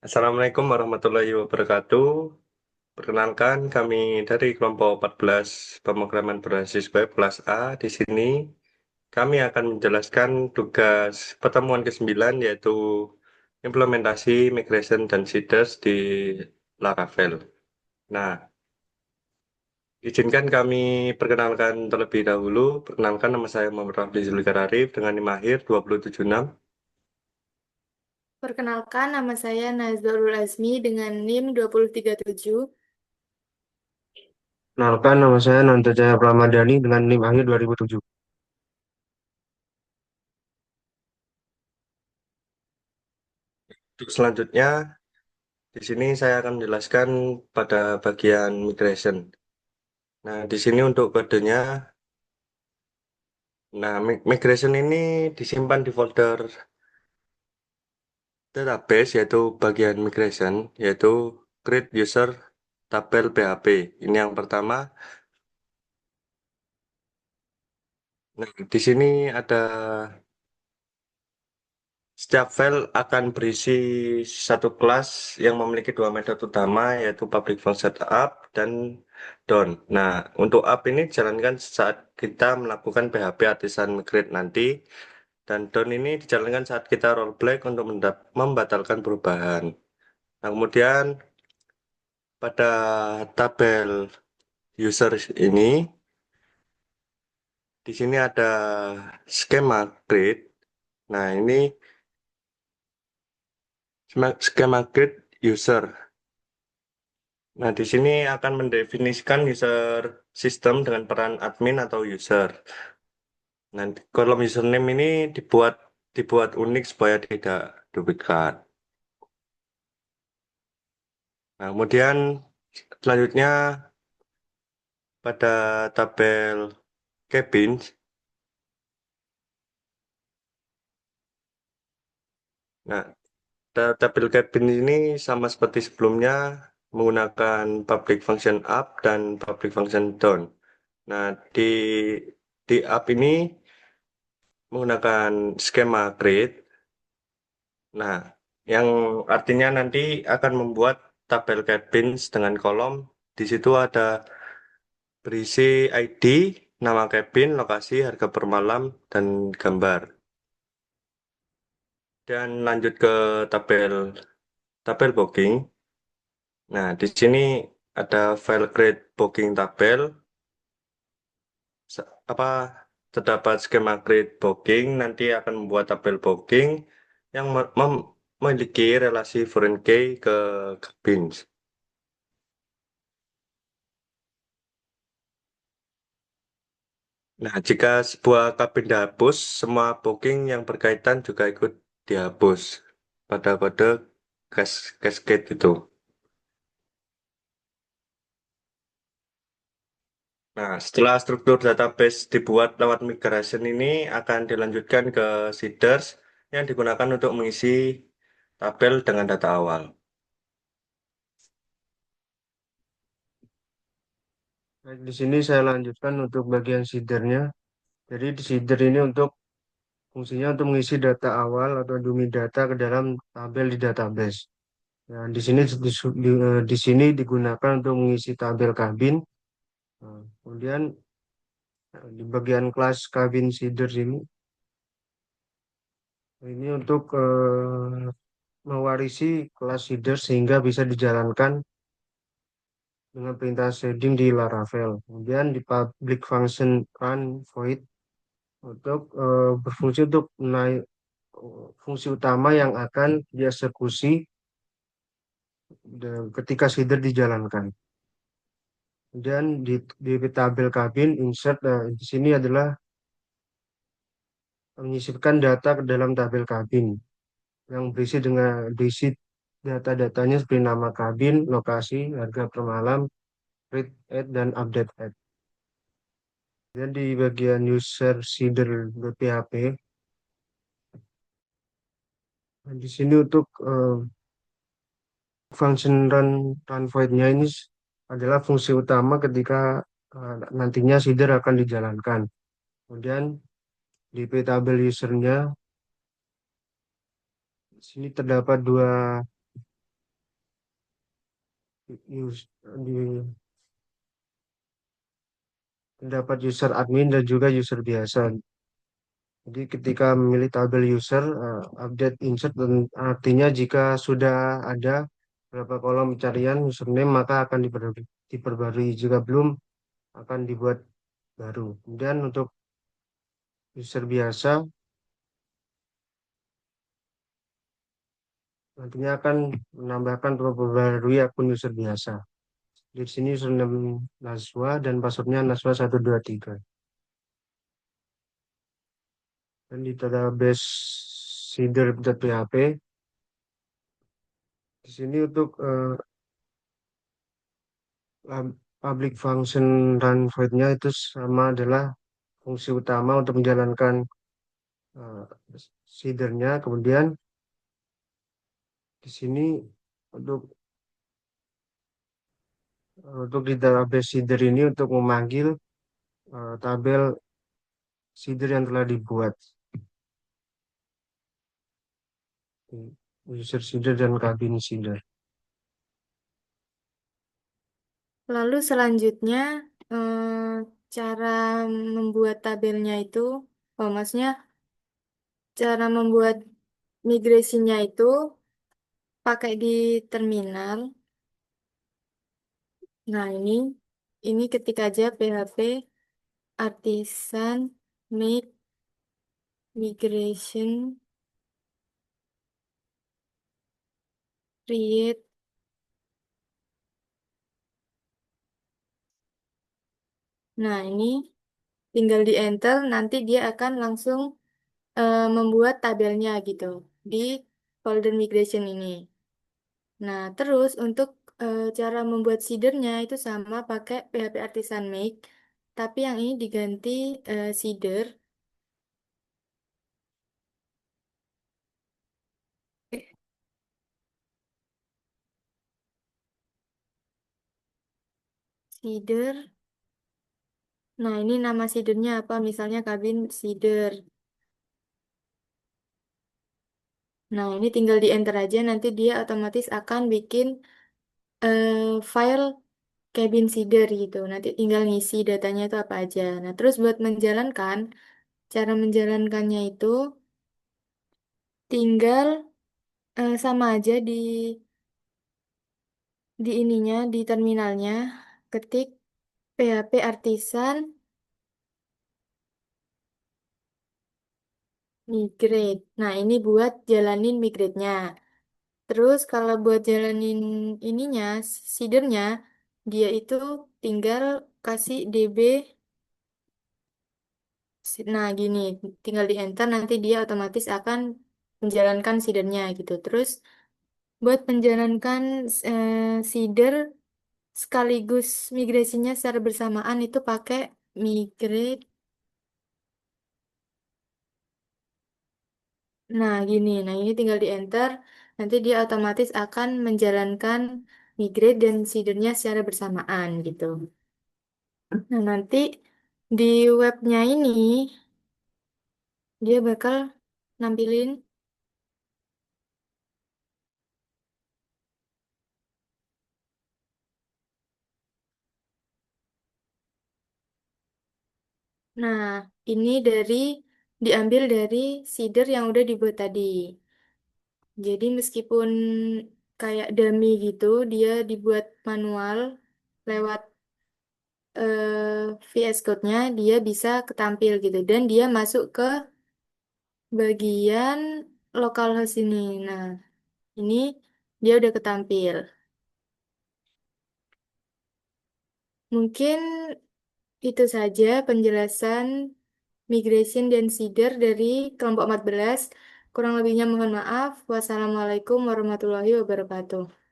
Assalamualaikum warahmatullahi wabarakatuh. Perkenalkan, kami dari kelompok 14 pemrograman berbasis web kelas A. Di sini kami akan menjelaskan tugas pertemuan ke-9 yaitu implementasi migration dan seeders di Laravel. Nah, izinkan kami perkenalkan terlebih dahulu. Perkenalkan, nama saya Muhammad Rafli Zulfikar Arif dengan NIM akhir 2776. Perkenalkan, nama saya Nazarul Azmi dengan NIM 2037. Kenalkan, nama saya Nanda Jaya Pramadani dengan NIM akhir 2007. Untuk selanjutnya, di sini saya akan menjelaskan pada bagian migration. Nah, di sini untuk kodenya, nah migration ini disimpan di folder database yaitu bagian migration yaitu create user tabel PHP. Ini yang pertama. Nah, di sini ada setiap file akan berisi satu kelas yang memiliki dua metode utama yaitu public function up dan down. Nah, untuk up ini dijalankan saat kita melakukan PHP artisan migrate nanti. Dan down ini dijalankan saat kita rollback untuk membatalkan perubahan. Nah, kemudian pada tabel user ini, di sini ada skema create. Nah, ini skema create user. Nah, di sini akan mendefinisikan user sistem dengan peran admin atau user. Nanti kolom username ini dibuat unik supaya tidak duplikat. Nah, kemudian selanjutnya pada tabel cabin. Nah, tabel cabin ini sama seperti sebelumnya menggunakan public function up dan public function down. Nah, di up ini menggunakan skema create. Nah, yang artinya nanti akan membuat tabel cabin dengan kolom. Di situ ada berisi ID, nama cabin, lokasi, harga per malam, dan gambar. Dan lanjut ke tabel tabel booking. Nah, di sini ada file create booking tabel. Apa terdapat skema create booking nanti akan membuat tabel booking yang memiliki relasi foreign key ke bins. Nah, jika sebuah kabin dihapus, semua booking yang berkaitan juga ikut dihapus pada kode cascade itu. Nah, setelah struktur database dibuat lewat migration ini akan dilanjutkan ke seeders yang digunakan untuk mengisi tabel dengan data awal. Baik, di sini saya lanjutkan untuk bagian seedernya. Jadi di seeder ini untuk fungsinya untuk mengisi data awal atau dummy data ke dalam tabel di database. Nah, di sini digunakan untuk mengisi tabel kabin. Nah, kemudian di bagian kelas kabin seeder ini untuk mewarisi kelas seeder sehingga bisa dijalankan dengan perintah shading di Laravel. Kemudian di public function run void untuk berfungsi untuk menaik fungsi utama yang akan dieksekusi ketika seeder dijalankan. Kemudian di tabel kabin insert di sini adalah menyisipkan data ke dalam tabel kabin yang berisi data-datanya seperti nama kabin, lokasi, harga per malam, read add dan update add. Dan di bagian user seeder PHP, di sini untuk function run void-nya ini adalah fungsi utama ketika nantinya seeder akan dijalankan. Kemudian di tabel usernya, di sini terdapat dua us- di terdapat user admin dan juga user biasa. Jadi ketika memilih tabel user, update insert dan artinya jika sudah ada beberapa kolom pencarian username maka akan diperbarui. Jika belum akan dibuat baru. Kemudian untuk user biasa nantinya akan menambahkan atau memperbarui akun user biasa. Di sini username Naswa dan passwordnya Naswa123. Dan di database seeder.php di sini untuk public function run void-nya itu sama adalah fungsi utama untuk menjalankan eh, seedernya. Kemudian di sini untuk untuk di database seeder ini untuk memanggil tabel seeder yang telah dibuat, user seeder dan kabin seeder. Lalu selanjutnya cara membuat tabelnya itu, maksudnya cara membuat migrasinya itu pakai di terminal. Nah, ini ketik aja PHP artisan make migration create. Nah, ini tinggal di enter, nanti dia akan langsung membuat tabelnya gitu di folder migration ini. Nah, terus untuk cara membuat seedernya itu sama pakai PHP Artisan Make, tapi yang ini diganti seeder. Seeder. Nah, ini nama seedernya apa? Misalnya kabin seeder. Nah, ini tinggal di enter aja, nanti dia otomatis akan bikin eh, file cabin seeder gitu. Nanti tinggal ngisi datanya itu apa aja. Nah, terus buat menjalankan, cara menjalankannya itu tinggal sama aja di ininya, di terminalnya, ketik PHP Artisan migrate. Nah, ini buat jalanin migrate-nya. Terus kalau buat jalanin ininya, seedernya, dia itu tinggal kasih DB. Nah, gini, tinggal di enter, nanti dia otomatis akan menjalankan seedernya gitu. Terus buat menjalankan eh, seeder sekaligus migrasinya secara bersamaan itu pakai migrate. Nah, gini. Nah, ini tinggal di enter. Nanti dia otomatis akan menjalankan migrate dan seedernya secara bersamaan gitu. Nah, nanti di webnya ini dia bakal nampilin. Nah, ini diambil dari seeder yang udah dibuat tadi. Jadi meskipun kayak dummy gitu, dia dibuat manual lewat VS Code-nya, dia bisa ketampil gitu. Dan dia masuk ke bagian localhost ini. Nah, ini dia udah ketampil. Mungkin itu saja penjelasan migration dan seeder dari kelompok 14. Kurang lebihnya mohon maaf. Wassalamualaikum warahmatullahi wabarakatuh.